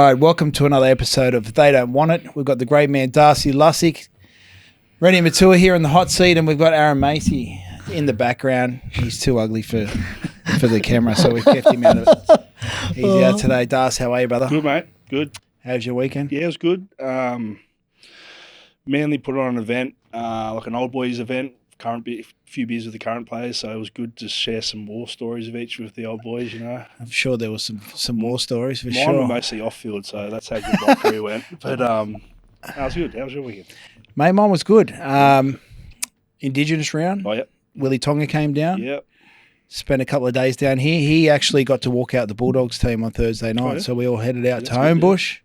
right, welcome to another episode of They Don't Want It. We've got the great man Darcy, Lussick, Reni Maitua here in the hot seat, and we've got Aaron Macey in the background. He's too ugly for the camera, so we've kept him out of it. He's out today. Darcy, how are you, brother? Good, mate. Good. How's your weekend? Yeah, it was good. Manly put on an event, like an old boys event, few beers with the current players, so it was good to share some war stories of each with the old boys, you know. I'm sure there was some war stories for sure. Mine were mostly off-field, so that's how good my career went. But that was good. How was your weekend? Mate, mine was good. Indigenous Round. Oh, yep. Willie Tonga came down. Yep. Spent a couple of days down here. He actually got to walk out the Bulldogs team on Thursday night, yeah? so we all headed out to Homebush.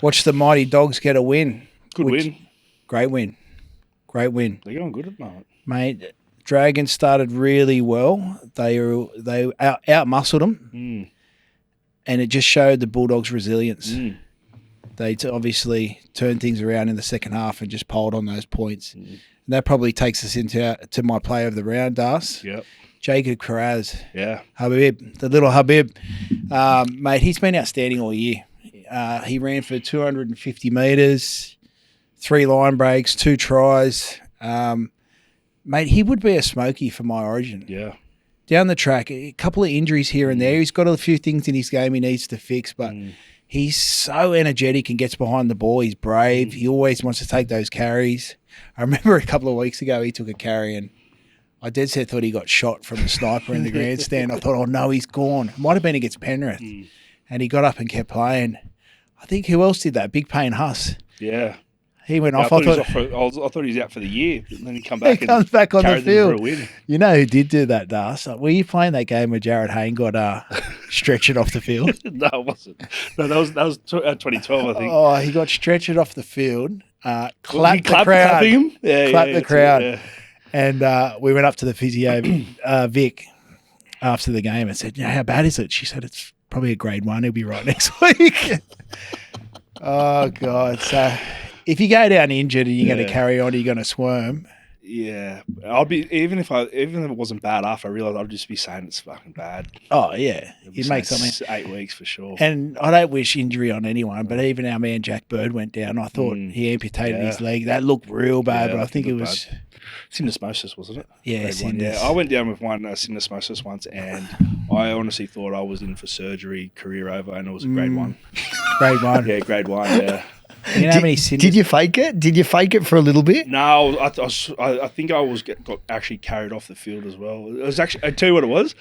Watched the mighty Dogs get a win. Good win. Great win. Great win. They're going good at the moment. Mate, Dragons started really well. They out-muscled them, and it just showed the Bulldogs' resilience. They obviously turned things around in the second half and just piled on those points. And that probably takes us to my player of the round, Das. Yep. Jacob Carraz. Yeah. Habib, the little Habib. Mate, he's been outstanding all year. He ran for 250 metres, 3 line breaks, 2 tries. Mate, he would be a smoky for my Origin. Yeah. Down the track, a couple of injuries here and there. He's got a few things in his game he needs to fix, but he's so energetic and gets behind the ball. He's brave. He always wants to take those carries. I remember a couple of weeks ago he took a carry and I dead set thought he got shot from the sniper in the grandstand. I thought, oh no, he's gone. It might have been against Penrith. And he got up and kept playing. I think who else did that? Big Payne Huss. Yeah. He went off. I thought he was out for the year, and then he comes back on the field. For a win. You know who did do that, Das? Were you playing that game where Jared Hayne got stretched off the field? No, it wasn't. No, that was 2012, I think. Oh, he got stretched off the field. Clapped the crowd. Clapping him? Yeah, clapped the crowd. Yeah. And we went up to the physio, Vic, after the game and said, how bad is it? She said, it's probably a grade 1. He'll be right next week. Oh, God. So if you go down injured and you're going to carry on, you're going to squirm. Yeah. I'd be, even if it wasn't bad after, I realised I'd just be saying it's fucking bad. Oh, yeah. You'd make something. 8 weeks for sure. And I don't wish injury on anyone, but even our man Jack Bird went down. I thought he amputated his leg. That looked real bad, but I think it was bad. Syndesmosis, wasn't it? Yeah, yeah. I went down with one syndesmosis once, and I honestly thought I was in for surgery, career over, and it was a grade 1. Grade 1? Yeah, grade 1, yeah. You know how many did you fake it? Did you fake it for a little bit? No, I think I got actually carried off the field as well. It was actually, I tell you what it was.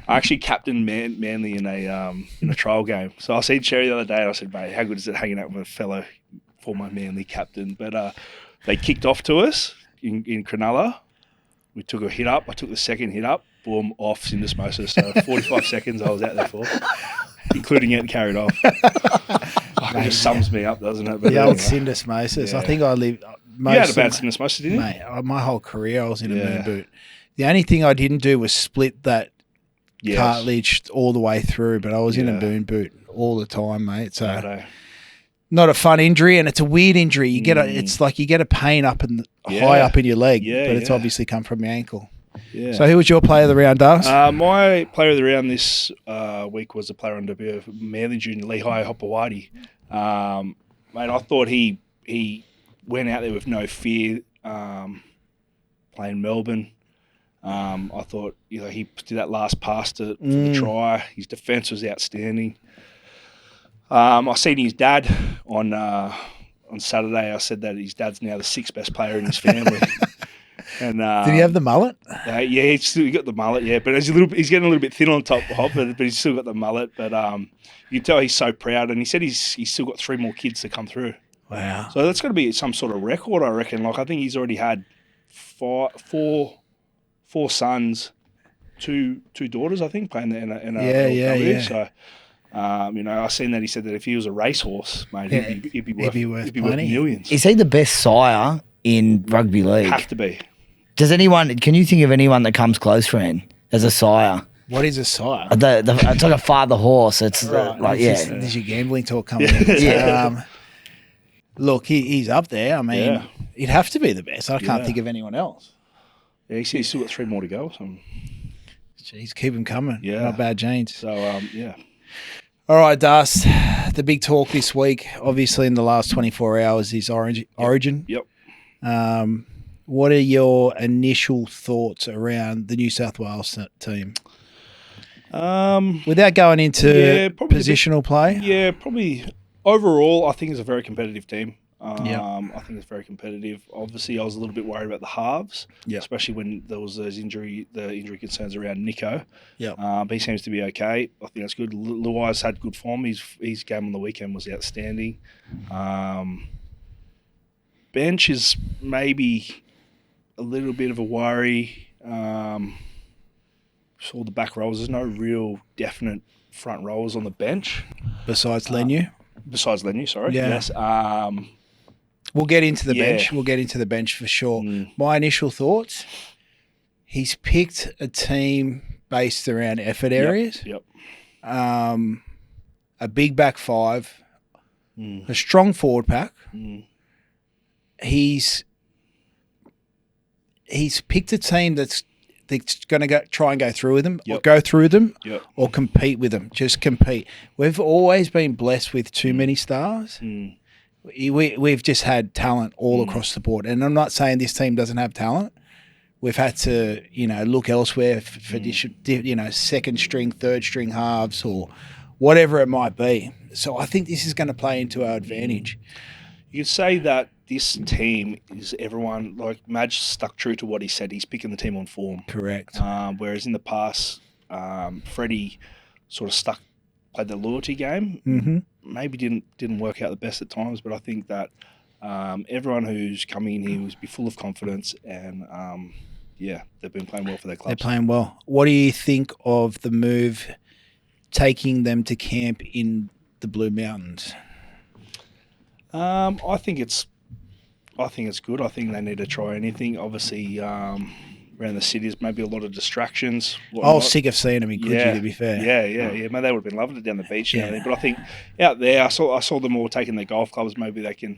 I actually captained Manly in a trial game. So I seen Cherry the other day, and I said, mate, how good is it hanging out with a fellow former Manly captain? But they kicked off to us in Cronulla. We took a hit up. I took the second hit up. Boom, off syndesmosis. So 45 seconds I was out there for, including getting carried off. It just sums me up, doesn't it? But the old syndesmosis. Yeah. I think I lived. You had a bad syndesmosis, didn't you? Mate, my whole career I was in a moon boot. The only thing I didn't do was split that cartilage all the way through, but I was in a moon boot all the time, mate. So not a fun injury, and it's a weird injury. You get it's like you get a pain up in high up in your leg, but it's obviously come from your ankle. Yeah. So who was your player of the round, Darcy? My player of the round this week was a player on debut of Manly Junior, Lehigh Hopewadi. Mate, I thought he went out there with no fear, playing Melbourne. I thought he did that last pass for the try. His defence was outstanding. I seen his dad on Saturday. I said that his dad's now the 6th best player in his family. And did he have the mullet? Yeah, he got the mullet. Yeah, but he's getting a little bit thin on top, but he's still got the mullet. But you can tell he's so proud, and he said he's still got 3 more kids to come through. Wow! So that's got to be some sort of record, I reckon. Like I think he's already had four sons, two daughters. I think playing in a yeah. So. I seen that he said that if he was a racehorse, mate, he'd be worth millions. Is he the best sire in rugby league? Have to be. Can you think of anyone that comes close, friend, as a sire? What is a sire? It's like a father horse. It's There's your gambling talk coming in. Look, he's up there. I mean, he'd have to be the best. I can't think of anyone else. Yeah, he's still got 3 more to go. So. Jeez, keep him coming. Yeah. Not bad genes. So, yeah. All right, Darcy. The big talk this week, obviously in the last 24 hours, is Origin. Yep. What are your initial thoughts around the New South Wales team? Without going into positional play? Yeah, probably overall, I think it's a very competitive team. I think it's very competitive. Obviously, I was a little bit worried about the halves, especially when there was the injury concerns around Nico. But he seems to be okay. I think that's good. Luai's had good form. His game on the weekend was outstanding. Bench is maybe a little bit of a worry. Saw the back rows. There's no real definite front rowers on the bench. Besides Lenu? Sorry. Yeah. Yes. We'll get into the bench. We'll get into the bench for sure. My initial thoughts, he's picked a team based around effort areas. Yep. A big back five, a strong forward pack. He's picked a team that's going to try and go through with them, or go through them, or compete with them. Just compete. We've always been blessed with too many stars. We've just had talent all across the board. And I'm not saying this team doesn't have talent. We've had to, look elsewhere for second string, third string halves or whatever it might be. So I think this is going to play into our advantage. You could say that this team is everyone, like Madge stuck true to what he said. He's picking the team on form. Correct. Whereas in the past, Freddie sort of played the loyalty game. Maybe didn't work out the best at times, but I think that everyone who's coming in here will be full of confidence and they've been playing well for their clubs. They're playing well. What do you think of the move taking them to camp in the Blue Mountains? I think it's good. I think they need to try anything. Obviously, around the cities, maybe a lot of distractions. I was sick of seeing them in Coogee, to be fair. Yeah. Man, they would have been loving it down the beach and everything. But I think out there, I saw them all taking their golf clubs. Maybe they can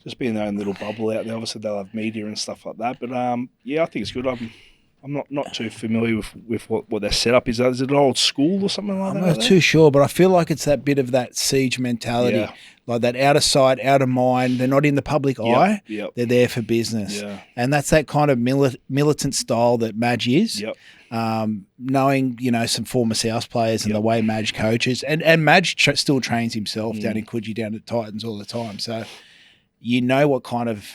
just be in their own little bubble out there. Obviously, they'll have media and stuff like that. But I think it's good. I'm not too familiar with what their setup is. Is it an old school or something like that? I'm not too sure, but I feel like it's that bit of that siege mentality. Like that out of sight, out of mind. They're not in the public eye. They're there for business. And that's that kind of militant style that Madge is. Knowing, some former South players and the way Madge coaches. And Madge still trains himself down in Coogee, down at Titans all the time. So what kind of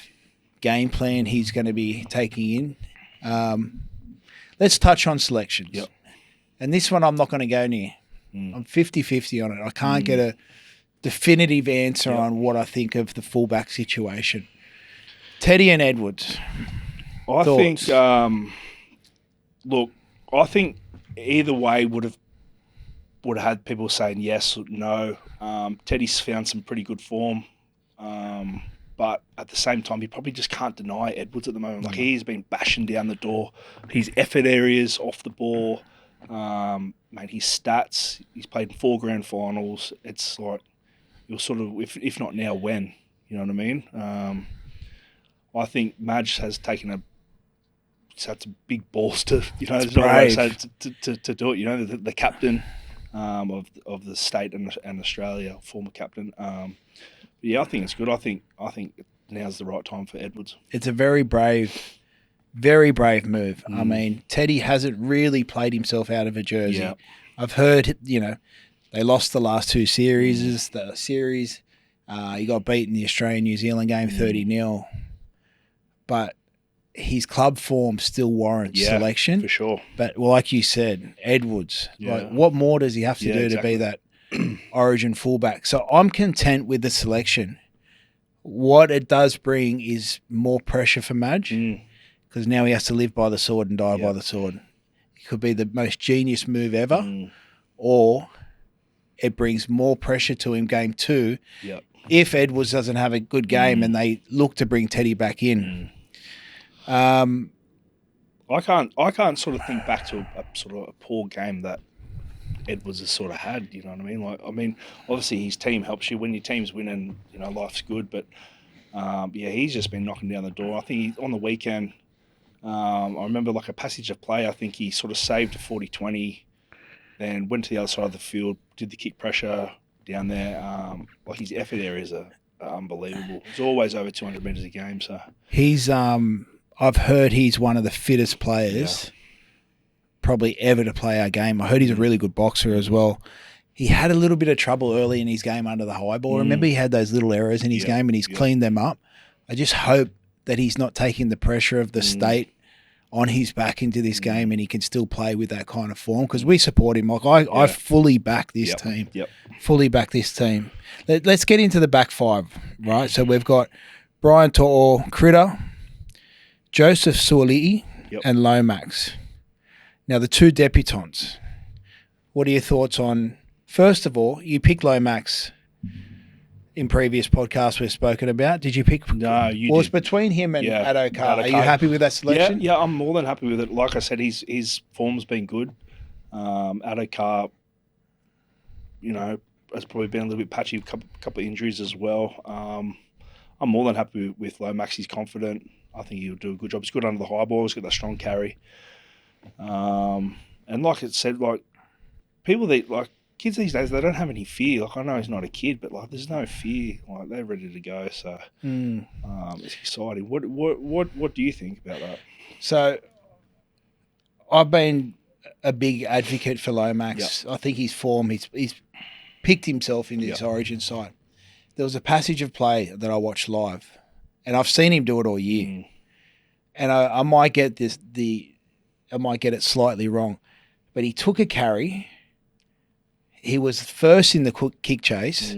game plan he's going to be taking in. Let's touch on selections. And this one I'm not going to go near. I'm 50-50 on it. I can't get a definitive answer on what I think of the fullback situation. Teddy and Edwards. I think, I think either way would have had people saying yes or no. Teddy's found some pretty good form. But at the same time, you probably just can't deny Edwards at the moment. Like, he's been bashing down the door. His effort areas off the ball, his stats. He's played in 4 grand finals. It's like, you're sort of, if not now, when? You know what I mean? I think Madge has taken had some big balls to, to do it. The captain of the state and Australia, former captain. I think it's good. I think now's the right time for Edwards. It's a very brave move. I mean, Teddy hasn't really played himself out of a jersey. I've heard, they lost the last 2 series. He got beaten the Australia-New Zealand game 30-0. But his club form still warrants selection. For sure. But like you said, Edwards, what more does he have to do to be that Origin fullback? So I'm content with the selection. What it does bring is more pressure for Madge because now he has to live by the sword and die by the sword. It could be the most genius move ever or it brings more pressure to him game 2 if Edwards doesn't have a good game and they look to bring Teddy back in. I can't sort of think back to a sort of a poor game that Edwards has sort of had, you know what I mean? Obviously his team helps you when your team's winning, life's good, but he's just been knocking down the door. I think on the weekend, I remember like a passage of play, I think he sort of saved a 40-20 then went to the other side of the field, did the kick pressure down there. Like his effort areas are unbelievable. It's always over 200 metres a game. So he's I've heard he's one of the fittest players probably ever to play our game. I heard he's a really good boxer as well. He had a little bit of trouble early in his game under the high ball. Remember, he had those little errors in his game, and he's cleaned them up. I just hope that he's not taking the pressure of the state on his back into this game, and he can still play with that kind of form, because we support him. Like I fully back this team. Fully back this team. Let's get into the back five, right? So we've got Brian To'o, Critter, Joseph Suoli'i, and Lomax. Now, the two debutants. What are your thoughts on... First of all, you picked Lomax in previous podcasts we've spoken about. Did you pick... No, you was did. Between him and Adokar. Are you happy with that selection? Yeah, I'm more than happy with it. Like I said, his form's been good. Adokar, has probably been a little bit patchy, a couple of injuries as well. I'm more than happy with Lomax. He's confident. I think he'll do a good job. He's good under the high ball. He's got that strong carry. And like it said, like people that like kids these days, they don't have any fear. Like I know he's not a kid, but like there's no fear. Like they're ready to go. So it's exciting. What do you think about that? So I've been a big advocate for Lomax. I think his form, he's picked himself in this Origin side. There was a passage of play that I watched live, and I've seen him do it all year. And I might get I might get it slightly wrong, but he took a carry. He was first in the kick chase,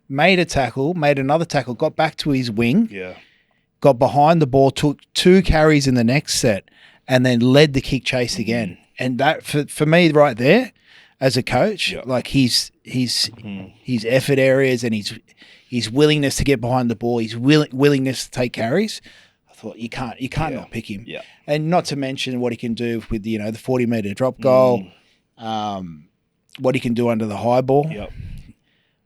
made a tackle, made another tackle, got back to his wing, got behind the ball, took two carries in the next set, and then led the kick chase again. And that, for me right there, as a coach, like his effort areas and his willingness to get behind the ball, his willingness to take carries, I thought you can't not pick him. And not to mention what he can do with the 40-metre drop goal, what he can do under the high ball.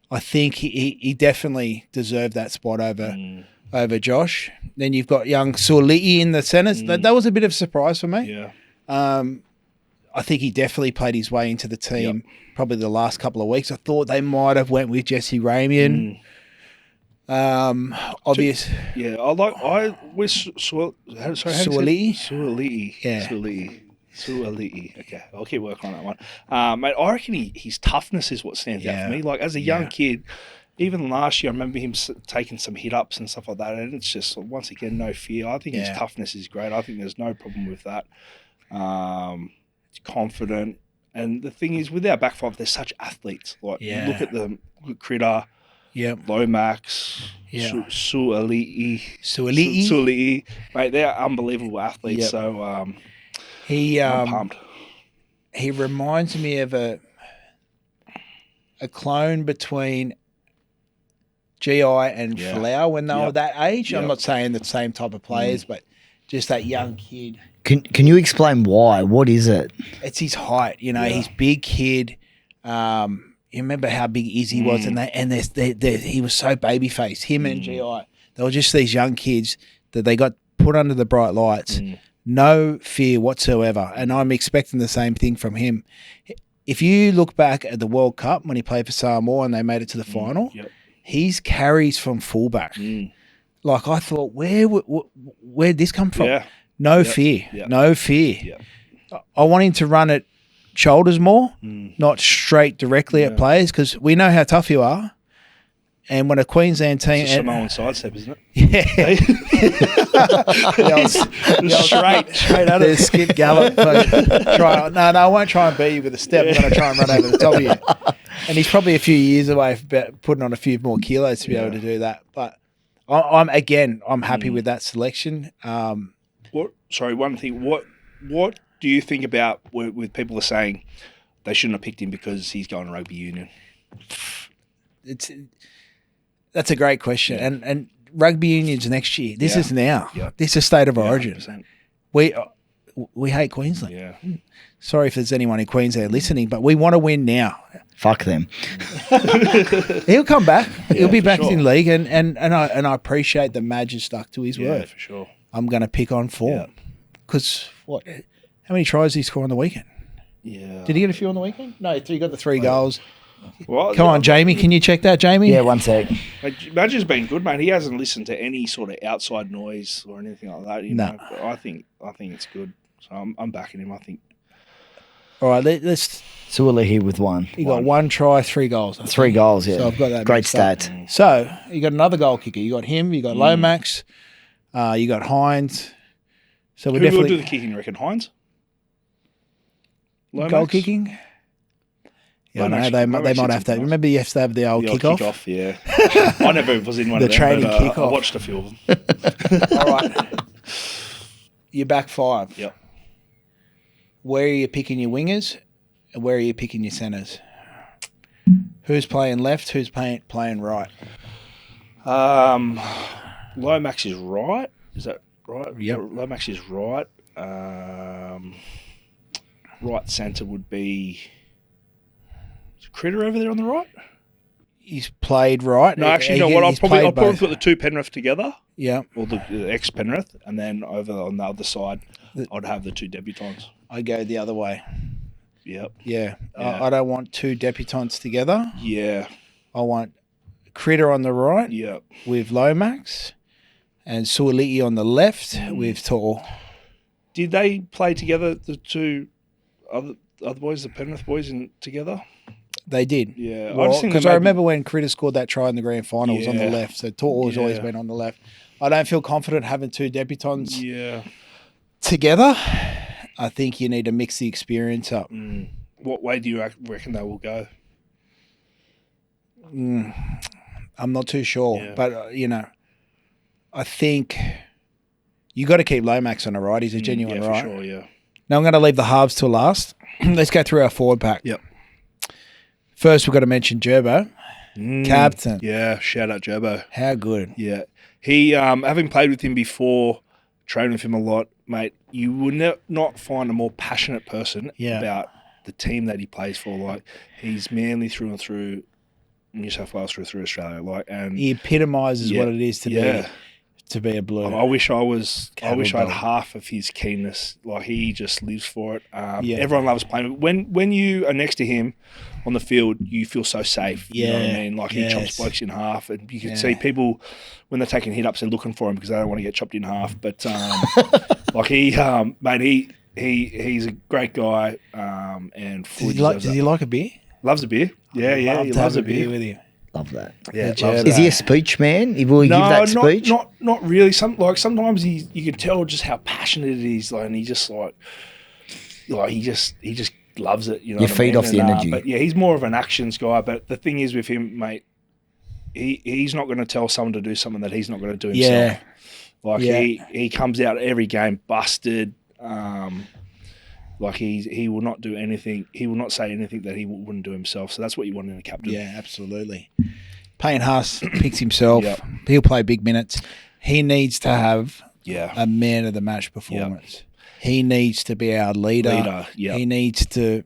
I think he definitely deserved that spot over Josh. Then you've got young Suoli'i in the centres. That was a bit of a surprise for me. I think he definitely played his way into the team probably the last couple of weeks. I thought they might have went with Jesse Ramian. Obvious. I with Suoli'i. Suoli'i. Okay, I'll keep working on that one. Mate, I reckon his toughness is what stands out for me. Like as a young kid, even last year, I remember him taking some hit-ups and stuff like that, and it's just, once again, no fear. I think his toughness is great. I think there's no problem with that. He's confident. And the thing is, with our back five, they're such athletes. Like, you look at them, Critter, Lomax, Suoli'i. Mate, they're unbelievable athletes. So I'm pumped. He reminds me of a clone between GI and Flower when they were that age. I'm not saying the same type of players, but just that young kid. Can you explain why? What is it? It's his height. He's big kid. You remember how big Izzy was, and he was so baby faced. Him and GI, they were just these young kids that they got put under the bright lights. No fear whatsoever, and I'm expecting the same thing from him. If you look back at the World Cup when he played for Samoa and they made it to the final, his carries from fullback. Like I thought, where'd this come from? No fear. I want him to run it shoulders more, not straight directly at players, because we know how tough you are. And when a Queensland team... It's a Samoan sidestep, isn't it? Straight out of the skip gallop. I won't try and beat you with a step. I'm going to try and run over the top of you. And he's probably a few years away from putting on a few more kilos to be able to do that. But I'm happy with that selection. One thing. What do you think about with people are saying they shouldn't have picked him because he's going to rugby union? That's a great question. And rugby union's next year. This is now. This is state of origin. 100%. We hate Queensland. Sorry if there's anyone in Queensland listening, but we want to win now. Fuck them. He'll come back. He'll be back in league, and I appreciate that Madge has stuck to his word. For sure. I'm going to pick on form because how many tries did he score on the weekend? Yeah. Did he get a few on the weekend? No, he got the 3 goals. Well, Come on, Jamie. Can you check that, Jamie? Yeah, 1 sec. Badger's been good, mate. He hasn't listened to any sort of outside noise or anything like that. You know, but I think it's good. So I'm backing him. I think. All right, let's. Suoli here with 1. He got 1 try, 3 goals. 3 goals, yeah. So I've got that. Great mixed up. stats. So you got another goal kicker. You got him. You got Lomax. You got Hines. So we're Who will definitely do the kicking? You reckon Hines? goal Lomax? kicking. Yeah, Lomax- they Lomax might did have to. something else. Remember, you have to have the old kickoff. Kickoff, yeah. I never was in one The of them. training but, kickoff. I watched a few of them. All right. You're back 5. Yep. Where are you picking your wingers, and where are you picking your centres? Who's playing left? Who's playing right? Lomax is right. Is that right? Yep. Lomax is right. Right centre would be is Critter over there on the right. He's played right. No, actually, you know what? I'll He's probably played both. put the 2 Penrith together, Yeah, or the ex Penrith, and then over on the other side, I'd have the 2 debutants. I go the other way. Yep. Yeah, Yeah. I don't want 2 debutantes together. Yeah. I want Critter on the right Yep. with Lomax, and Suoliti on the left with Tor. Did they play together, the 2 other boys, the Penrith boys, together? They did. Yeah. Well, think because they I maybe- remember when Critter scored that try in the grand final, it was on the Yeah. left. So Tor has always Yeah. been on the left. I don't feel confident having 2 debutants Yeah. together. I think you need to mix the experience up. What way do you reckon they will go? I'm not too sure, Yeah. but I think you got to keep Lomax on the right. He's a genuine yeah, right. for sure, yeah. Now I'm going to leave the halves till last. Let's go through our forward pack. Yep. First, we've got to mention Gerbo, captain. Yeah, shout out Gerbo. How good? Yeah. He, having played with him before, trained with him a lot, mate, you will not find a more passionate person Yeah. about the team that he plays for. Like, he's Manly through and through, New South Wales through Australia. Like, and He epitomises Yeah. what it is to be a Blue. I wish I had dog. half of his keenness. Like, he just lives for it. Yeah. Everyone loves playing. When you are next to him on the field, you feel so safe. You know what I Yeah. mean? Like, he chops blokes in half, and you can Yeah. see people when they're taking hit ups, they're looking for him because they don't want to get chopped in half. But like mate, he's a great guy. And Does he like a beer? loves a beer. Yeah, I'd love he to have loves a a beer. with you. Love that. Yeah, Yeah, loves Gerbo. it. Is he a speech man? Will he give that speech? Not really. Sometimes you can tell just how passionate it is, like, and he just he just loves it. You know, You what I feed mean? off the energy. But yeah, he's more of an actions guy. But the thing is with him, mate, he's not going to tell someone to do something that he's not going to do himself. Like Yeah. he comes out every game busted. Like he will not do anything. He will not say anything that he wouldn't do himself. So that's what you want in a captain. Yeah, absolutely. Payne Haas picks himself. Yep. He'll play big minutes. He needs to have Yeah. a man of the match performance. He needs to be our leader. Yeah. He needs to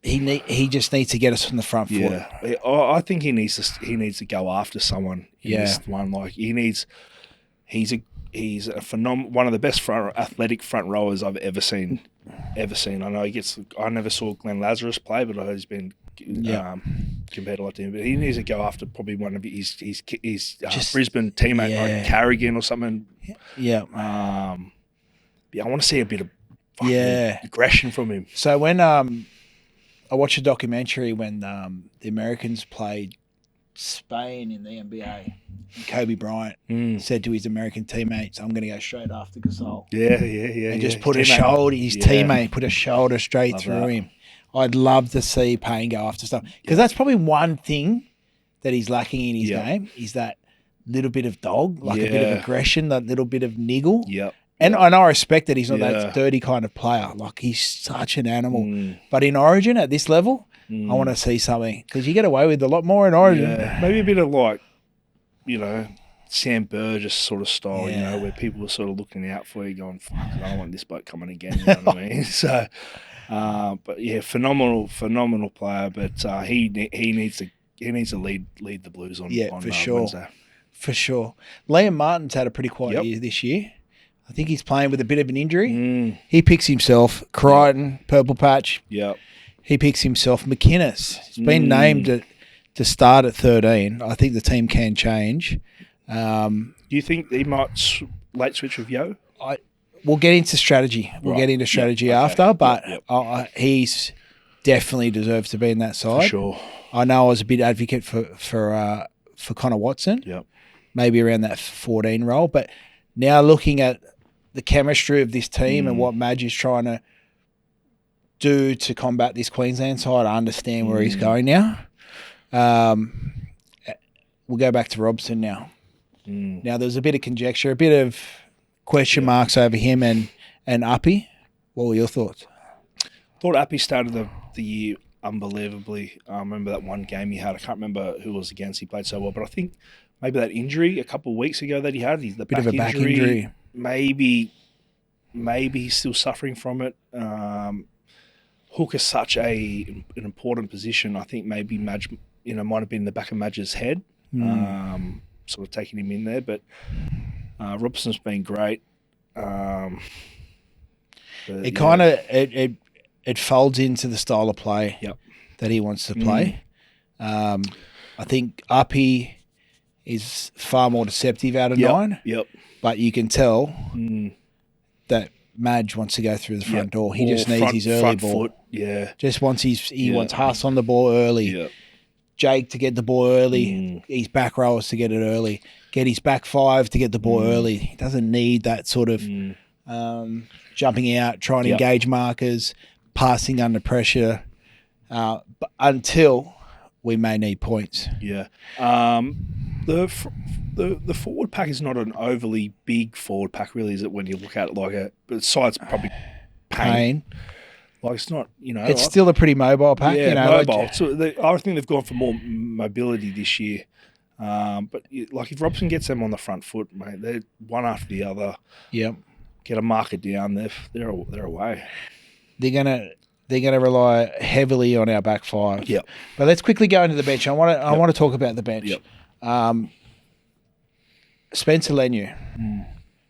he just needs to get us from the front foot. Yeah, I think he needs to go after someone in Yeah. this one. Like he's a one of the best athletic front rowers I've ever seen. I know I never saw Glenn Lazarus play, but I heard he's been compared a lot to him. But he needs to go after probably one of his Brisbane teammate like Carrigan or something. Yeah. Yeah, I want to see a bit of fucking Yeah. aggression from him. So when I watched a documentary when the Americans played Spain in the NBA, and Kobe Bryant said to his American teammates, "I'm going to go straight after Gasol." Yeah. And just put His a teammate. shoulder, his Yeah. teammate put a shoulder straight Love through that. him. I'd love to see Payne go after stuff because that's probably one thing that he's lacking in his game is that little bit of dog, like a bit of aggression, that little bit of niggle. Yep. And I respect that he's not Yeah. that dirty kind of player. Like he's such an animal. But in Origin at this level, I want to see something because you get away with a lot more in Origin. Yeah. Maybe a bit of Sam Burgess sort of style, where people are sort of looking out for you, going, "Fuck, I don't want this bloke coming again." You know what I mean? So, but yeah, phenomenal player. But he needs to lead the Blues on Yeah, on for sure. Wednesday. For sure. Liam Martin's had a pretty quiet year this year. I I think he's playing with a bit of an injury. He picks himself. Crichton, purple patch. Yep. He picks himself. McInnes. He's been named to start at 13. I think the team can change. Do you think he might late switch with Yo? We'll get into strategy. We'll get into strategy after, but he's definitely deserves to be in that side. For sure. I know I was a bit advocate for Connor Watson. Yep. Maybe around that 14 role, but now looking at the chemistry of this team and what Madge is trying to do to combat this Queensland side, I understand where he's going now. We'll go back to Robson now. Now, there's a bit of conjecture, a bit of question marks over him and Uppy. What were your thoughts? Thought Uppy started the year unbelievably. I remember that one game he had. I can't remember who it was against. He played so well, but I think maybe that injury a couple of weeks ago that he had, the Bit of a back injury. Maybe he's still suffering from it. Hook is such an important position. I think maybe Madge, might have been in the back of Madge's head, sort of taking him in there. But Robson's been great. It kind of it folds into the style of play that he wants to play. I think Uppy is far more deceptive out of 9. Yep. But you can tell that Madge wants to go through the front door. He just needs his early ball. Foot. Yeah. Just wants he wants Huss on the ball early. Yep. Jake to get the ball early. His back rowers to get it early. Get his back 5 to get the ball early. He doesn't need that sort of jumping out, trying to engage markers, passing under pressure, but until we may need points. Yeah. The forward pack is not an overly big forward pack, really, is it? When you look at it besides probably Payne. Like it's not, It's still a pretty mobile pack. Yeah, mobile. So I think they've gone for more mobility this year. But if Robson gets them on the front foot, mate, they're one after the other. Yep. Get a marker down, they're away. They're gonna rely heavily on our back 5. Yep. But let's quickly go into the bench. I want to talk about the bench. Yep. Spencer Leniu,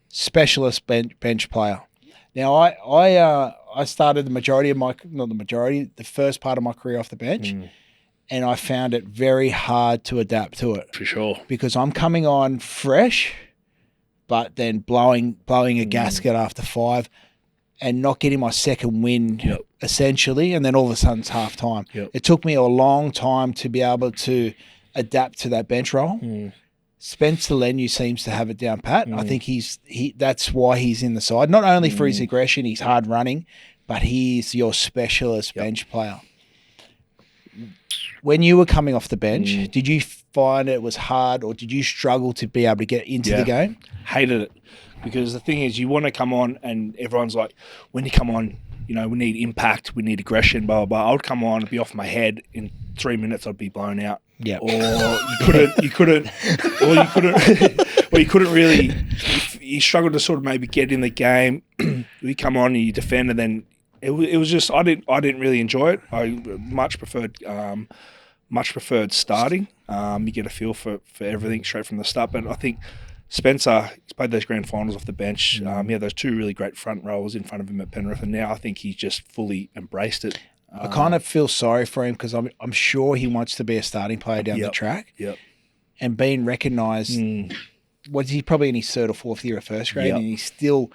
specialist bench player. Now I started the first part of my career off the bench, and I found it very hard to adapt to it. For sure. Because I'm coming on fresh, but then blowing a gasket after 5 and not getting my second wind, essentially, and then all of a sudden it's half time. Yep. It took me a long time to be able to adapt to that bench role. Spencer Leniu seems to have it down pat. I think that's why he's in the side. Not only for his aggression, he's hard running, but he's your specialist bench player. When you were coming off the bench, did you find it was hard, or did you struggle to be able to get into the game? Hated it, because the thing is, you want to come on and everyone's like, when you come on, we need impact, we need aggression, blah, blah, blah. I would come on and be off my head. In 3 minutes, I'd be blown out. Yeah. Or you couldn't really, you struggled to sort of maybe get in the game. You come on and you defend, and then it was just, I didn't really enjoy it. I much preferred starting. You get a feel for everything straight from the start. But I think Spencer, he's played those grand finals off the bench. He had those 2 really great front rowers in front of him at Penrith, and now I think he's just fully embraced it. I kind of feel sorry for him, because I'm sure he wants to be a starting player down the track. Yep. And being recognised, he's probably in his 3rd or 4th year of first grade, and he's still,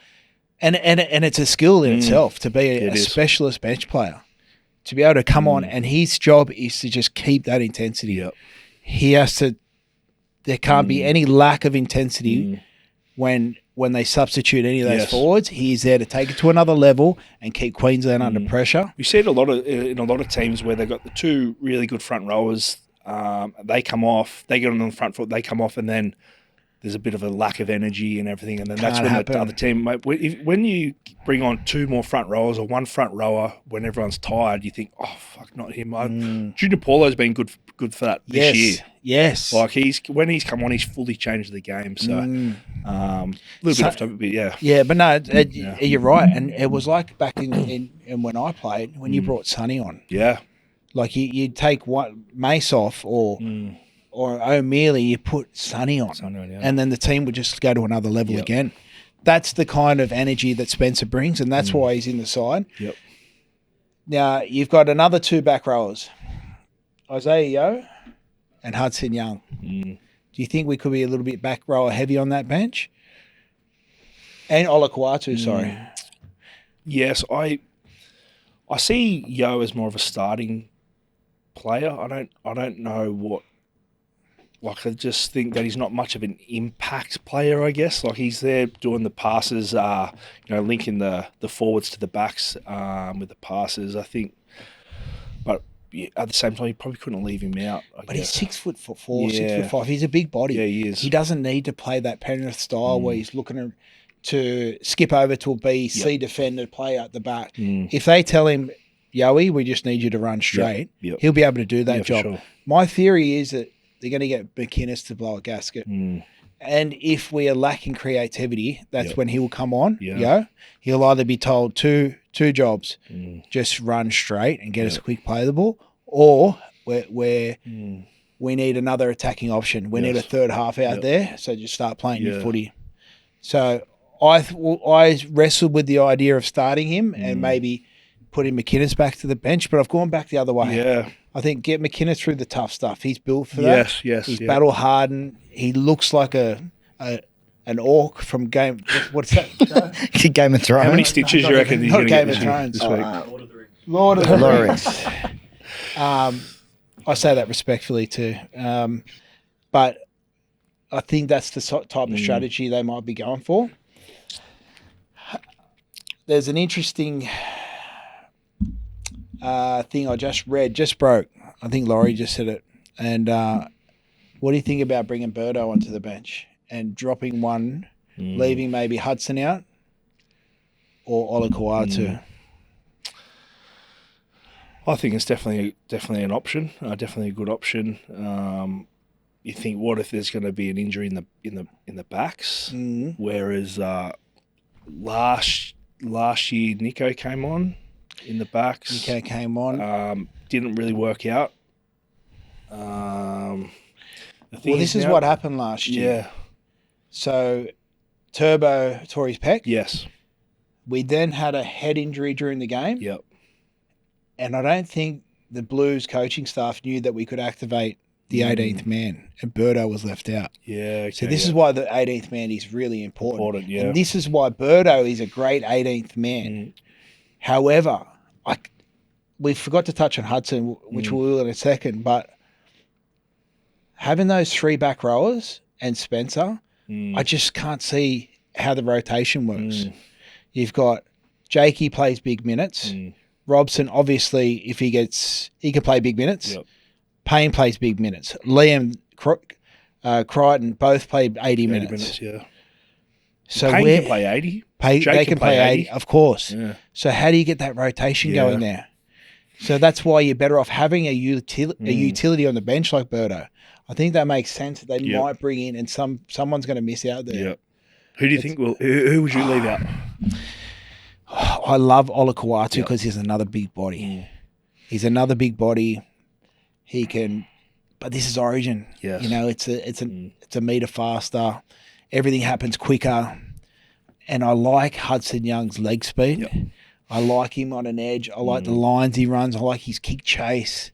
and it's a skill in itself to be a specialist bench player, to be able to come on, and his job is to just keep that intensity. Yep. He has to. There can't be any lack of intensity when they substitute any of those forwards. He's there to take it to another level and keep Queensland under pressure. You see it in a lot of teams where they've got the 2 really good front rowers. They come off, they get on the front foot, they come off, and then there's a bit of a lack of energy and everything, and then that's when the other team, when you bring on 2 more front rowers or 1 front rower when everyone's tired, you think, oh fuck, not him. Junior Paulo's been good for that this year. Yes. Like when he's come on, he's fully changed the game. So a little bit off topic, but yeah. Yeah, but no, you're right. And it was like back in when I played, when you brought Sonny on. Yeah. Like you'd take Mace off or O'Mealy, you put Sonny on. Yeah. And then the team would just go to another level again. that's the kind of energy that Spencer brings, and that's why he's in the side. Yep. Now, you've got another 2 back rowers, Isaiah Yeo and Hudson Young. Do you think we could be a little bit back rower heavy on that bench? And Olakuatu, sorry. Yes, I see Yo as more of a starting player. I don't know what. Like, I just think that he's not much of an impact player, I guess. Like, he's there doing the passes, linking the forwards to the backs with the passes, I think. But at the same time, you probably couldn't leave him out. But he's 6'4", 6'5". He's a big body. Yeah, he is. He doesn't need to play that Penrith style where he's looking to skip over to a BC defender, play out the back. If they tell him, Yowie, we just need you to run straight, he'll be able to do that job. Sure. My theory is that they're going to get McInnes to blow a gasket. And if we are lacking creativity, that's when he will come on. He'll either be told two jobs, just run straight and get us a quick play of the ball, or where we need another attacking option. We need a third half out there, so just start playing your footy. So I wrestled with the idea of starting him and maybe putting McInnes back to the bench, but I've gone back the other way. Yeah. I think get McInnes through the tough stuff. He's built for that. Yes. He's battle hardened. He looks like an orc from Game. What's that? Game of Thrones. How many stitches do you reckon he's Not going to Game get of this Thrones. week? Lord of the Rings. I say that respectfully too, but I think that's the type of strategy they might be going for. There's an interesting thing I just read, just broke. I think Laurie just said it. And what do you think about bringing Birdo onto the bench and dropping one, leaving maybe Hudson out or Olakuatu? I think it's definitely an option. Definitely a good option. You think, what if there's going to be an injury in the backs? Whereas last year Nico came on in the backs. Nico came on. Didn't really work out. This is what happened last year. Yeah. So Turbo tore his pec. Yes. We then had a head injury during the game. Yep. And I don't think the Blues coaching staff knew that we could activate the 18th man, and Birdo was left out. Yeah. Okay, So this is why the 18th man is really important. Yeah. And this is why Birdo is a great 18th man. However, we forgot to touch on Hudson, which we will in a second, but having those 3 back rowers and Spencer, I just can't see how the rotation works. You've got Jakey plays big minutes. Robson, obviously, if he can play big minutes. Yep. Payne plays big minutes. Liam, Crichton both played 80 minutes. Yeah. So Payne can play 80. They can play 80, of course. Yeah. So how do you get that rotation going there? So that's why you're better off having a utility on the bench like Birdo. I think that makes sense. They might bring in, and someone's going to miss out there. Yep. Who do you think who would you leave out? I love Olakuatu because he's another big body. He's another big body. He can, but this is Origin. Yes. You know, it's a meter faster. Everything happens quicker, and I like Hudson Young's leg speed. Yep. I like him on an edge. I like the lines he runs. I like his kick chase.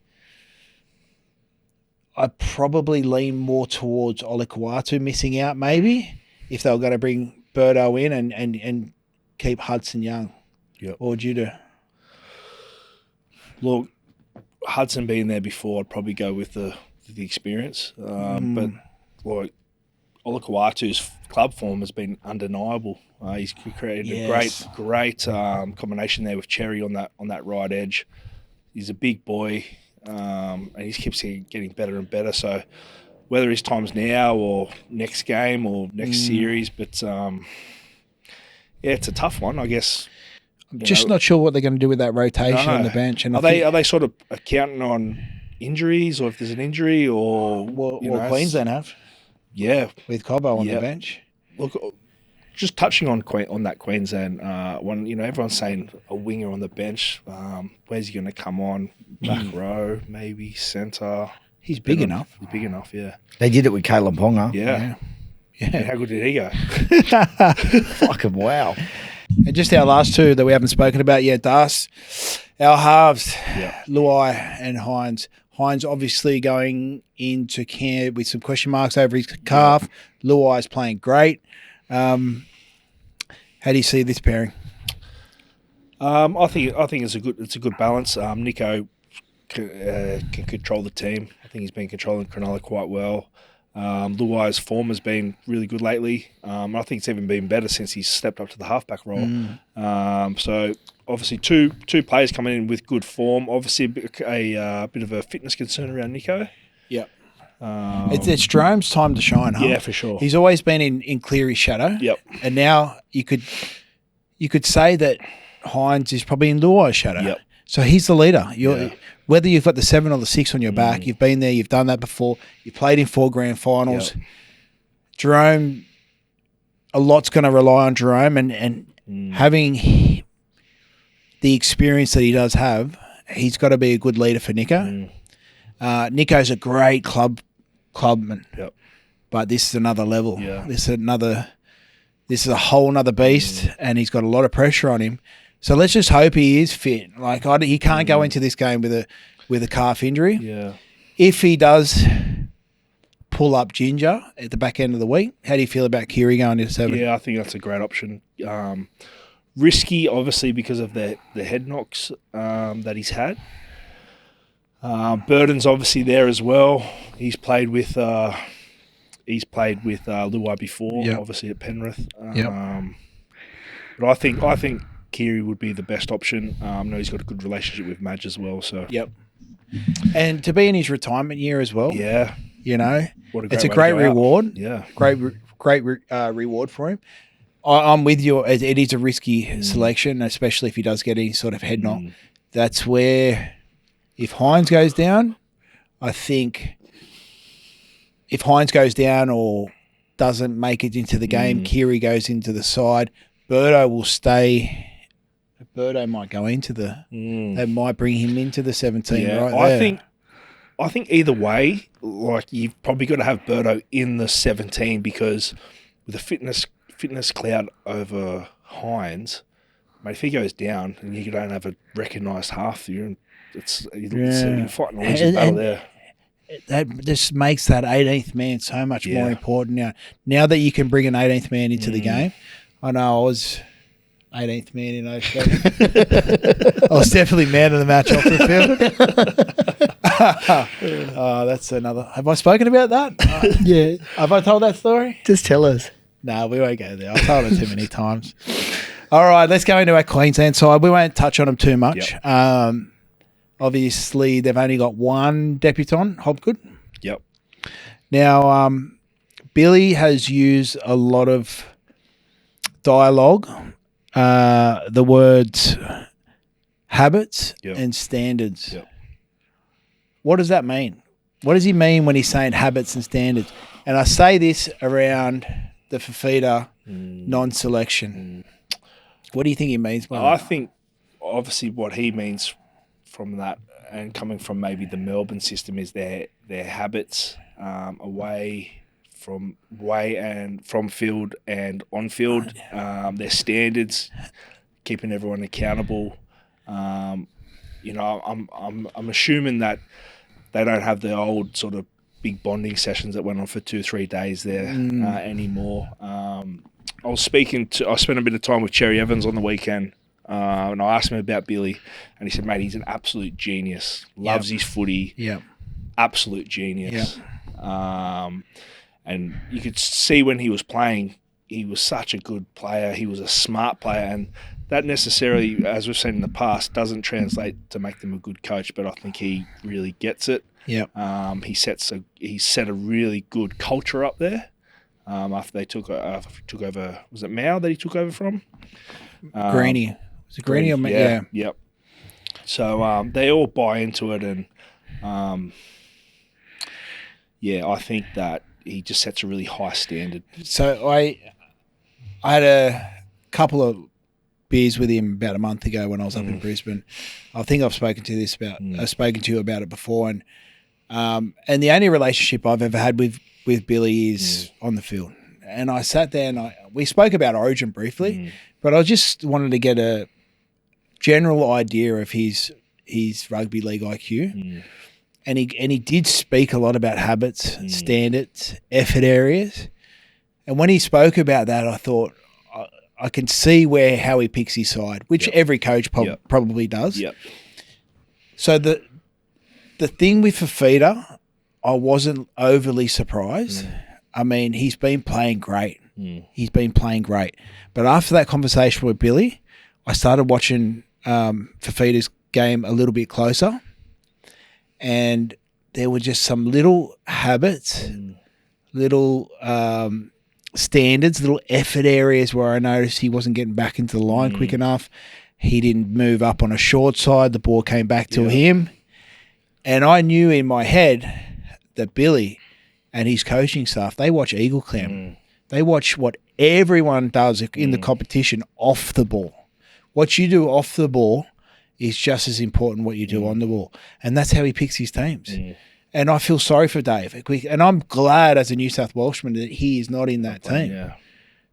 I probably lean more towards Olakuatu missing out, maybe, if they were going to bring Birdo in and keep Hudson Young. Yep. What would you do? Look, Hudson being there before, I'd probably go with the experience. But like Olakuatu's club form has been undeniable. He's created a great combination there with Cherry on that right edge. He's a big boy, and he keeps getting better and better. So whether his time's now or next game or next series, but it's a tough one, I guess. Just not sure what they're going to do with that rotation on the bench. And are they sort of counting on injuries, or if there's an injury, or Queensland have? Yeah, with Cobbo on the bench. Look, just touching on that Queensland one. You know, everyone's saying a winger on the bench. Where's he going to come on? Back row, maybe centre. He's big enough. He's big enough. Yeah. They did it with Caleb Ponga. Yeah. Yeah. And how good did he go? Fucking wow. And just our last two that we haven't spoken about yet, Darcy, our halves, Yeah. Luai and Hines. Hines obviously going into camp with some question marks over his calf. Luai's playing great. How do you see this pairing? I think it's a good balance. Nico can control the team. I think he's been controlling Cronulla quite well. Luai's form has been really good lately. I think it's even been better since he's stepped up to the halfback role. So obviously two players coming in with good form. Obviously a bit of a fitness concern around Nico. Yep. It's Jerome's time to shine, huh? Yeah, for sure. He's always been in Cleary's shadow. Yep. And now you could say that Hines is probably in Luai's shadow. Yep. So he's the leader. Whether you've got the 7 or the 6 on your back, you've been there, you've done that before. You've played in 4 grand finals. Yep. Jerome, a lot's going to rely on Jerome and having the experience that he does have, he's got to be a good leader for Nico. Nico's a great clubman. Yep. But this is another level. Yeah. This is a whole nother beast, and he's got a lot of pressure on him. So let's just hope he is fit. Like he can't go into this game with a calf injury. Yeah. If he does pull up Ginger at the back end of the week, how do you feel about Kiri going into 7? Yeah, I think that's a great option. Risky, obviously, because of the head knocks that he's had. Burden's obviously there as well. He's played with Luai before, obviously at Penrith. But I think Kiri would be the best option. I know he's got a good relationship with Madge as well. So and to be in his retirement year as well. Yeah, you know, what it's a great reward. Yeah, great reward for him. I'm with you. It is a risky selection, especially if he does get any sort of head knock. That's where, if Hines goes down, I think if Hines goes down or doesn't make it into the game, Kiri goes into the side. Birdo will stay. Birdo might go into the. That might bring him into the 17. Yeah, right I think either way, like you've probably got to have Birdo in the 17 because with the fitness cloud over Hines, mate, if he goes down and you don't have a recognised half, you're fighting a losing battle there. That just makes that 18th man so much more important now. Now that you can bring an 18th man into the game. I know I was 18th man in 07. I was definitely man of the match off the field. That's another. Have I spoken about that? Yeah. Have I told that story? Just tell us. No, we won't go there. I've told it too many times. All right, let's go into our Queensland side. We won't touch on them too much. Yep. Obviously, they've only got one debutant, Hobgood. Yep. Now, Billy has used a lot of dialogue, the words habits and standards. Yep. What does that mean? What does he mean when he's saying habits and standards? And I say this around the Fafita non-selection. What do you think he means by that? I think obviously what he means from that and coming from maybe the Melbourne system is their habits away from field and on field, their standards, keeping everyone accountable. I'm assuming that they don't have the old sort of big bonding sessions that went on for 2-3 days there anymore. I spent a bit of time with Cherry Evans on the weekend, and I asked him about Billy, and he said, mate, he's an absolute genius. Loves his footy. Yeah. Absolute genius. And you could see when he was playing, he was such a good player. He was a smart player, and that necessarily, as we've seen in the past, doesn't translate to make them a good coach, but I think he really gets it. Yeah. He set a really good culture up there. After they took over, was it Mao that he took over from? Greeny. Was it Greeny or Mao? Yeah. Yep. So they all buy into it, and I think that he just sets a really high standard. So I had a couple of beers with him about a month ago when I was up in Brisbane. I think I've spoken to you about it before, and the only relationship I've ever had with Billy is on the field. and I sat there and we spoke about Origin briefly, but I just wanted to get a general idea of his rugby league IQ. And he did speak a lot about habits, standards, effort areas. And when he spoke about that, I thought I can see how he picks his side, which every coach probably does. Yep. So the thing with Fafita, I wasn't overly surprised. I mean, he's been playing great. He's been playing great. But after that conversation with Billy, I started watching Fafita's game a little bit closer. And there were just some little habits, little standards, little effort areas where I noticed he wasn't getting back into the line quick enough. He didn't move up on a short side. The ball came back to him. And I knew in my head that Billy and his coaching staff, they watch Eagle Clam. They watch what everyone does in the competition off the ball. What you do off the ball is just as important what you do on the ball. And that's how he picks his teams. And I feel sorry for Dave. And I'm glad as a New South Welshman that he is not in that team. Yeah.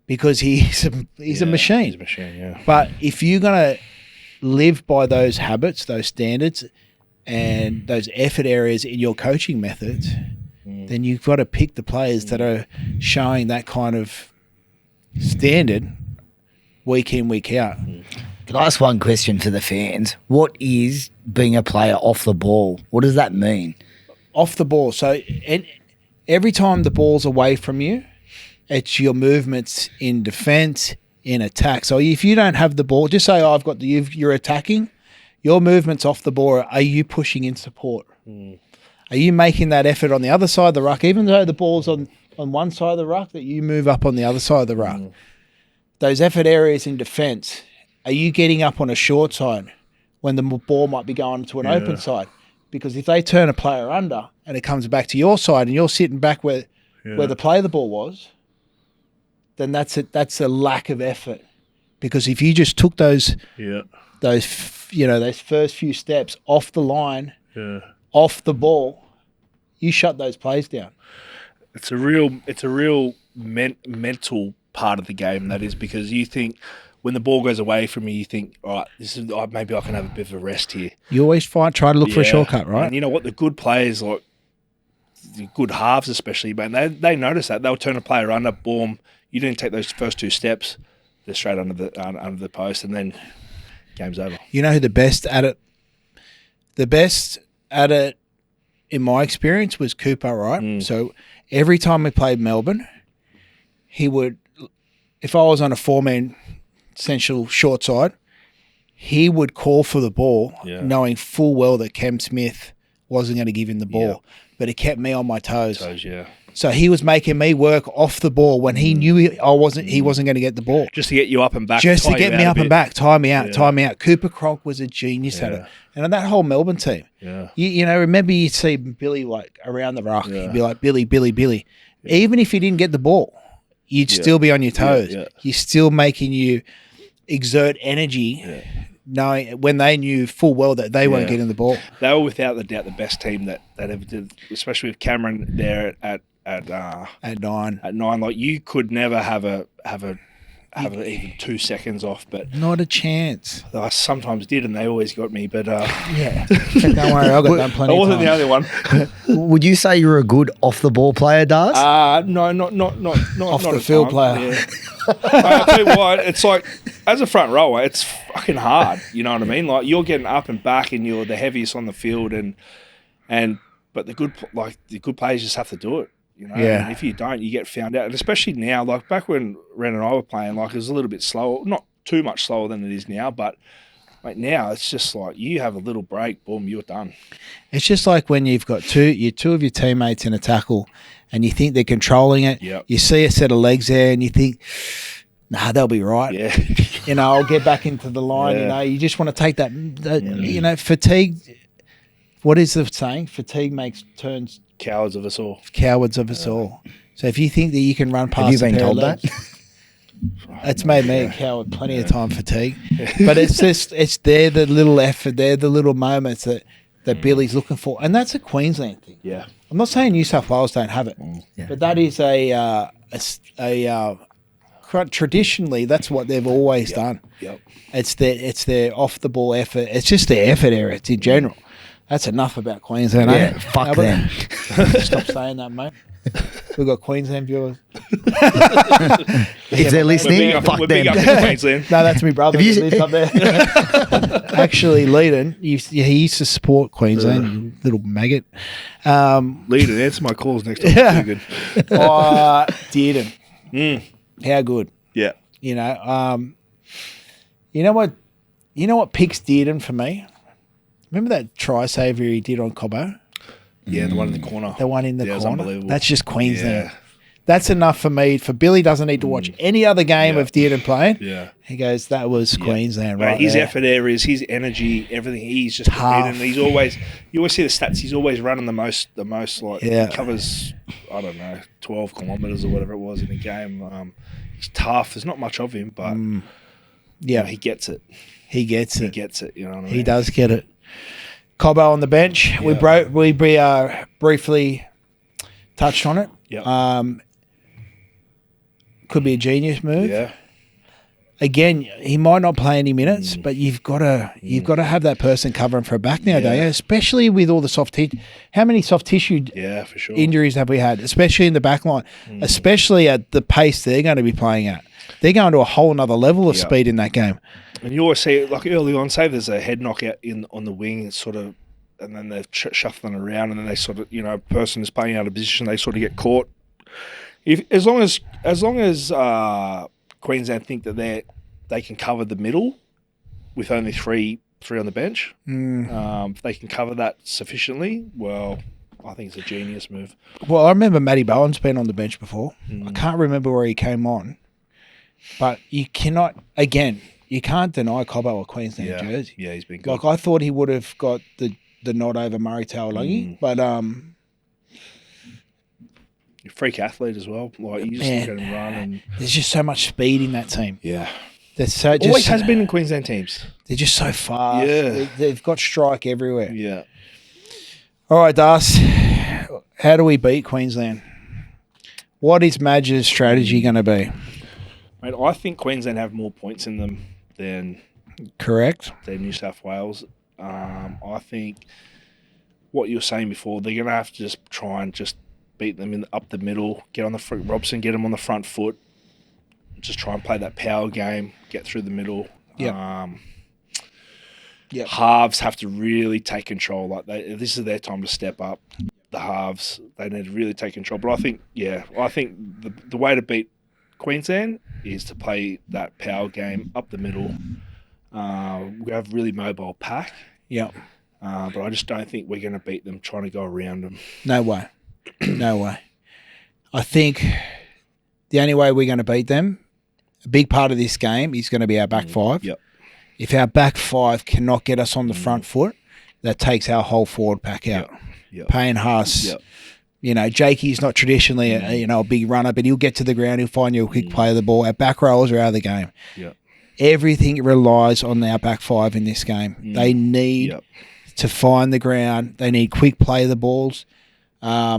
Because he's a machine. He's a machine, yeah. But if you're going to live by those habits, those standards, and those effort areas in your coaching methods, then you've got to pick the players that are showing that kind of standard week in, week out. Can I ask one question for the fans? What is being a player off the ball? What does that mean? Off the ball. So every time the ball's away from you, it's your movements in defence, in attack. So if you don't have the ball, just say, you're attacking, your movements off the ball, are you pushing in support? Are you making that effort on the other side of the ruck, even though the ball's on one side of the ruck, that you move up on the other side of the ruck? Those effort areas in defence, are you getting up on a short side when the ball might be going to an open side? Because if they turn a player under and it comes back to your side and you're sitting back where the play of the ball was, then that's a lack of effort. Because if you just took those first few steps off the line, off the ball, you shut those plays down. It's a real mental part of the game, that is, because you think when the ball goes away from you, you think, all right, maybe I can have a bit of a rest here. You always try to look for a shortcut, right? And you know what? The good players, like the good halves especially, man, they notice that. They'll turn a player under, boom. You didn't take those first two steps, they're straight under the post, and then game's over. You know who the best at it? The best at it, in my experience, was Cooper, right? So every time we played Melbourne, he would, if I was on a 4-man central short side, he would call for the ball, knowing full well that Cam Smith wasn't going to give him the ball, but it kept me on my toes. So he was making me work off the ball when he knew he wasn't going to get the ball. Just to get you up and back. Just to get me up and back, tie me out. Cooper Cronk was a genius at it. And on that whole Melbourne team, you know, remember you'd see Billy like around the ruck. You'd be like, Billy. Even if you didn't get the ball, you'd still be on your toes. You're still making you exert energy, knowing when they knew full well that they weren't getting the ball. They were without the doubt the best team that ever did, especially with Cameron there at 9. Like, you could never have even 2 seconds off, but not a chance. I sometimes did, and they always got me. But don't worry, I got done plenty. I wasn't the only one. Would you say you're a good off the ball player, Dars? No, not off not the field player. Yeah. I'll tell you what, it's like, as a front rower, it's fucking hard. You know what I mean? Like, you're getting up and back, and you're the heaviest on the field, but the good players just have to do it. You know, and if you don't, you get found out. And especially now, like back when Ren and I were playing, like, it was a little bit slower, not too much slower than it is now, but like now it's just like you have a little break, boom, you're done. It's just like when you've got two of your teammates in a tackle and you think they're controlling it. You see a set of legs there and you think, nah, they'll be right. You know, I'll get back into the line. You know, you just want to take that you know, fatigue. What is the saying? Fatigue turns cowards of us all. So if you think that you can run past, have you been told that? It's made me a coward plenty of time. Fatigue, but it's just the little effort, they're the little moments that that Billy's looking for, and that's a Queensland thing. Yeah. I'm not saying New South Wales don't have it, but that is traditionally that's what they've always done. Yep. It's their off the ball effort. It's just their effort area. It's in general. That's enough about Queensland. Yeah, fuck them. Stop saying that, mate. We've got Queensland viewers. If they're listening, fuck we're them. big up in Queensland. No, that's my brother. Have you- He lives up there. Actually, Leiden, he used to support Queensland, you little maggot. Leader, answer my calls next time. Yeah. Pretty good. Dearden. How good. Yeah. You know, you know what picks Dearden for me? Remember that try saver he did on Cobbo? Yeah, the one in the corner. The one in the Yeah, it was corner. unbelievable. That's just Queensland. Yeah. That's enough for me. For Billy doesn't need to watch any other game of Dearden playing. Yeah. He goes, that was Queensland, right? His there. effort areas, his energy, everything. He's just Tough. committed. You always see the stats. He's always running the most. Like he covers, I don't know, 12 kilometers or whatever it was in a game. He's tough. There's not much of him, but he gets it. He gets He it. gets it. You know what I mean? He does get it. Cobbo on the bench. We briefly touched on it. Yeah. Could be a genius move. Yeah. Again, he might not play any minutes, but you've got to have that person covering for a back nowadays, especially with all the soft tissue. How many soft tissue Yeah, for sure. injuries have we had, especially in the back line, especially at the pace they're going to be playing at? They're going to a whole nother level of speed in that game. And you always see, like early on, say there's a head knock out on the wing, it's sort of, and then they're shuffling around, and then they sort of, person is playing out of position, they sort of get caught. As long as Queensland think that they can cover the middle with only three on the bench, if they can cover that sufficiently, well, I think it's a genius move. Well, I remember Matty Bowen's been on the bench before. I can't remember where he came on, but you can't deny Cobbo a Queensland jersey. Yeah, he's been good. Like, I thought he would have got the nod over Murray Taulagi, but freak athlete as well. Like, you just look at him run, and there's just so much speed in that team. yeah, There's so always has been in Queensland teams. They're just so fast. Yeah. They've got strike everywhere. Yeah. All right, Darcy, how do we beat Queensland? What is Madge's strategy going to be? Mate, I think Queensland have more points in them than Correct. New South Wales. I think what you were saying before, they're going to have to just try and just beat them up the middle, get on the front. Robson, get them on the front foot. Just try and play that power game, get through the middle. Halves have to really take control. Like this is their time to step up. The halves, they need to really take control. But I think the way to beat Queensland is to play that power game up the middle. We have really mobile pack. Yeah. But I just don't think we're going to beat them trying to go around them. No way. No way. I think the only way we're going to beat them, a big part of this game is going to be our back five. Yep. If our back five cannot get us on the front foot, that takes our whole forward pack out. Yep. Payne Haas, Jakey's not traditionally a big runner, but he'll get to the ground, he'll find you a quick play of the ball. Our back rowers are out of the game. Yep. Everything relies on our back five in this game. They need to find the ground. They need quick play of the balls. Our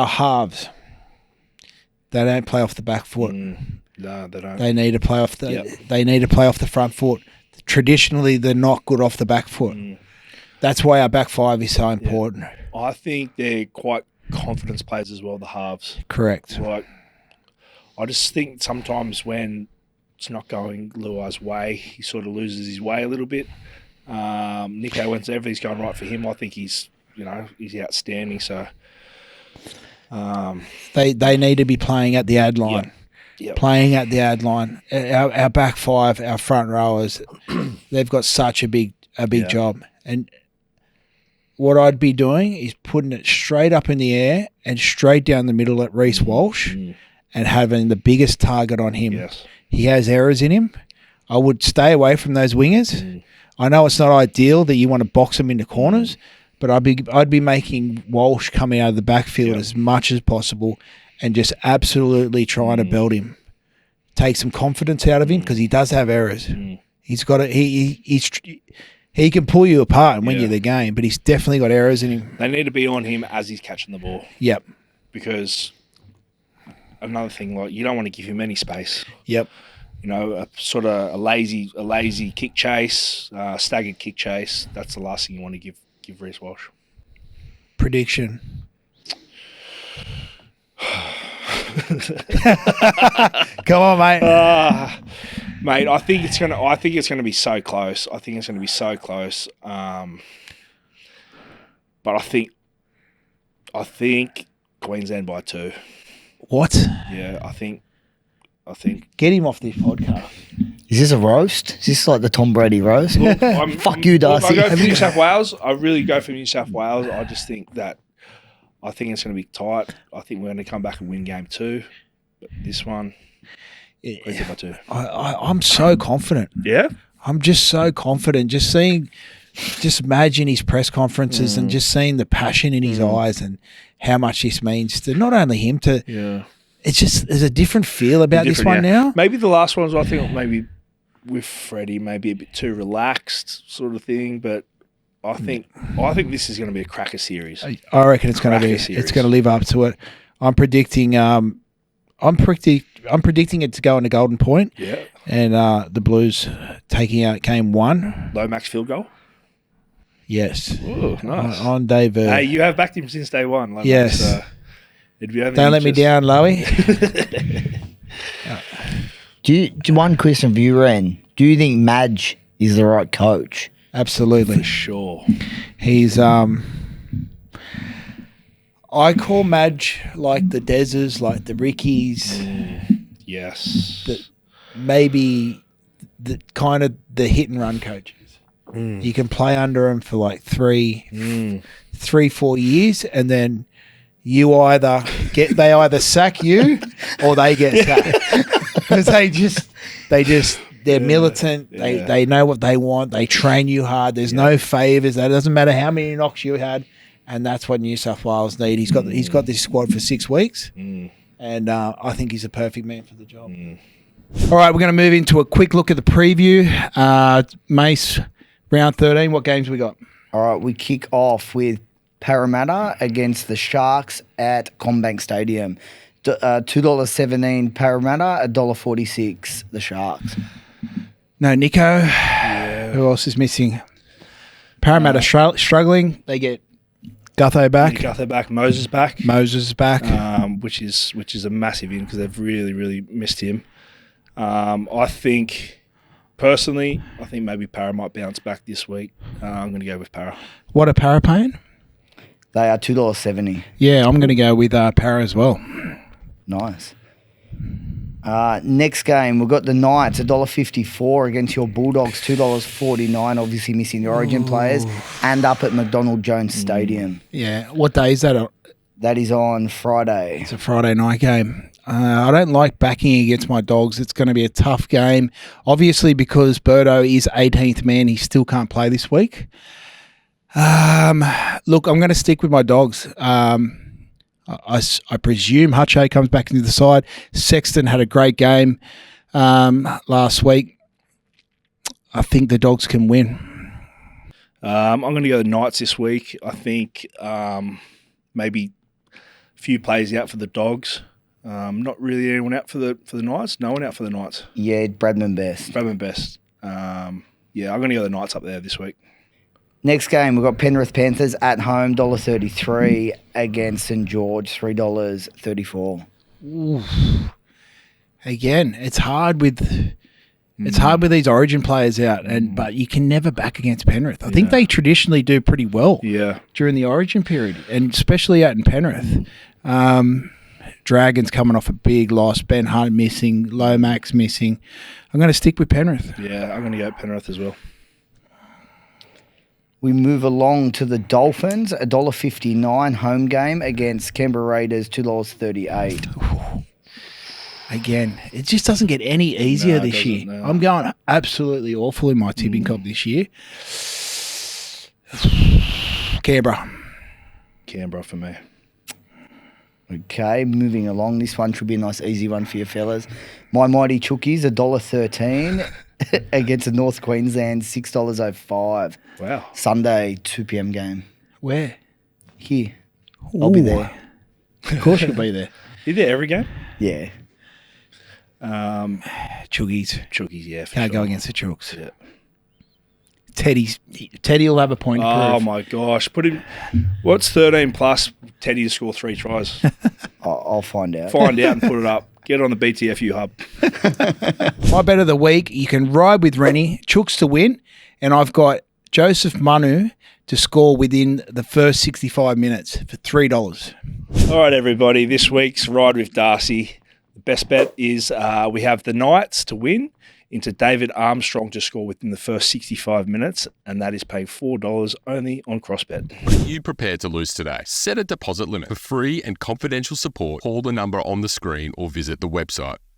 halves, they don't play off the back foot. No, they don't. They need to play off the. They need to play off the front foot. Traditionally, they're not good off the back foot. That's why our back five is so important. I think they're quite confidence players as well. The halves. Correct. Like, I just think sometimes when it's not going Luai's way, he sort of loses his way a little bit. Nico, when everything's going right for him, I think he's outstanding. So they need to be playing at the ad line. Yep. Playing at the ad line. Our back five, our front rowers, they've got such a big job. And what I'd be doing is putting it straight up in the air and straight down the middle at Reece Walsh and having the biggest target on him. Yes. He has errors in him. I would stay away from those wingers. I know it's not ideal that you want to box them into corners, but I'd be making Walsh coming out of the backfield as much as possible and just absolutely trying to belt him. Take some confidence out of him because he does have errors. He's got it. He can pull you apart and win Yeah. you the game, but he's definitely got errors in him. They need to be on him as he's catching the ball, Yep. because another thing, like, you don't want to give him any space. Yep. You know, a sort of a lazy kick chase, staggered kick chase. That's the last thing you want to give Reece Walsh. Prediction. Come on, mate. Mate, I think it's gonna be so close. I think it's gonna be so close. But I think Queensland by 2. What? Yeah, I think. Get him off this podcast. Is this a roast? Is this like the Tom Brady roast? Fuck you, Darcy. I go for New South Wales. I really go for New South Wales. I just think that I think it's going to be tight. I think we're going to come back and win game 2. But this one, Queensland by 2. I'm so confident. Yeah. I'm just so confident. Just imagine his press conferences and just seeing the passion in his eyes and how much this means to not only him, Yeah. it's just, there's a different feel about this one now. Maybe the last ones, I think maybe with Freddie, maybe a bit too relaxed sort of thing. But I think this is going to be a cracker series. I reckon it's going to live up to it. I'm predicting I'm predicting it to go into Golden Point. Yeah. And the Blues taking out game 1. Low max field goal. Yes. Oh, nice. On Dave. Hey, you have backed him since day one. Low yes. Max, it'd be Don't let me down, Lowy. One question for you, Ren. Do you think Madge is the right coach? Absolutely. For sure. He's I call Madge like the Dezers, like the Rickies. Yes. Maybe the kind of the hit and run coaches. You can play under them for like 3-4 years, and then they either sack you or they get sacked because they're militant. They know what they want. They train you hard. There's no favors. It doesn't matter how many knocks you had, and that's what New South Wales need. He's got this squad for 6 weeks, and I think he's a perfect man for the job. All right, we're going to move into a quick look at the preview. Mace, round 13. What games we got? All right, we kick off with Parramatta against the Sharks at CommBank Stadium. $2.17 Parramatta, $1.46 the Sharks. No Nico. Yeah. Who else is missing? Parramatta struggling. They get Gutho back. Moses back. Moses is back. Which is a massive in because they've really, really missed him. I think maybe Parra might bounce back this week. I'm going to go with Parra. What are Parra paying? They are $2.70. Yeah, I'm going to go with Parra as well. Nice. Next game, we've got the Knights, $1.54 against your Bulldogs, $2.49, obviously missing the Origin players, and up at McDonald Jones Stadium. Yeah. What day is that on? That is on Friday. It's a Friday night game. I don't like backing against my Dogs. It's going to be a tough game. Obviously, because Birdo is 18th man, he still can't play this week. Look, I'm going to stick with my Dogs. I presume Hutcho comes back into the side. Sexton had a great game last week. I think the Dogs can win. I'm going to go the Knights this week. I think maybe a few players out for the Dogs. Not really anyone out for the Knights. No one out for the Knights. Yeah, Bradman Best. I'm going to go the Knights up there this week. Next game, we've got Penrith Panthers at home, $1.33 against St George, $3.34. Ooh. Again, it's hard with these Origin players out, but you can never back against Penrith. I think they traditionally do pretty well during the Origin period, and especially out in Penrith. Dragons coming off a big loss, Ben Hunt missing, Lomax missing. I'm going to stick with Penrith. Yeah, I'm going to go Penrith as well. We move along to the Dolphins, $1.59 home game against Canberra Raiders, $2.38. Again, it just doesn't get any easier this year. No. I'm going absolutely awful in my tipping comp this year. Canberra for me. Okay, moving along. This one should be a nice easy one for you fellas. My Mighty Chookies, $1.13 against the North Queensland, $6.05. Wow. Sunday, 2 p.m. game. Where? Here. I'll be Ooh. there. Of course you'll be there. You there every game? Yeah. Chuggies. Chookies, yeah. For Can't sure. go against the Chooks. Yeah. Teddy will have a point to Oh prove. my gosh. Put him. What's 13 plus Teddy to score 3 tries? I'll find out. Find out and put it up. Get it on the BTFU hub. My bet of the week, you can ride with Reni, Chooks to win, and I've got Joseph Manu to score within the first 65 minutes for $3. All right, everybody. This week's Ride with Darcy. The best bet is we have the Knights to win into David Armstrong to score within the first 65 minutes, and that is paying $4 only on CrossBet. Are you prepared to lose today? Set a deposit limit. For free and confidential support, call the number on the screen or visit the website.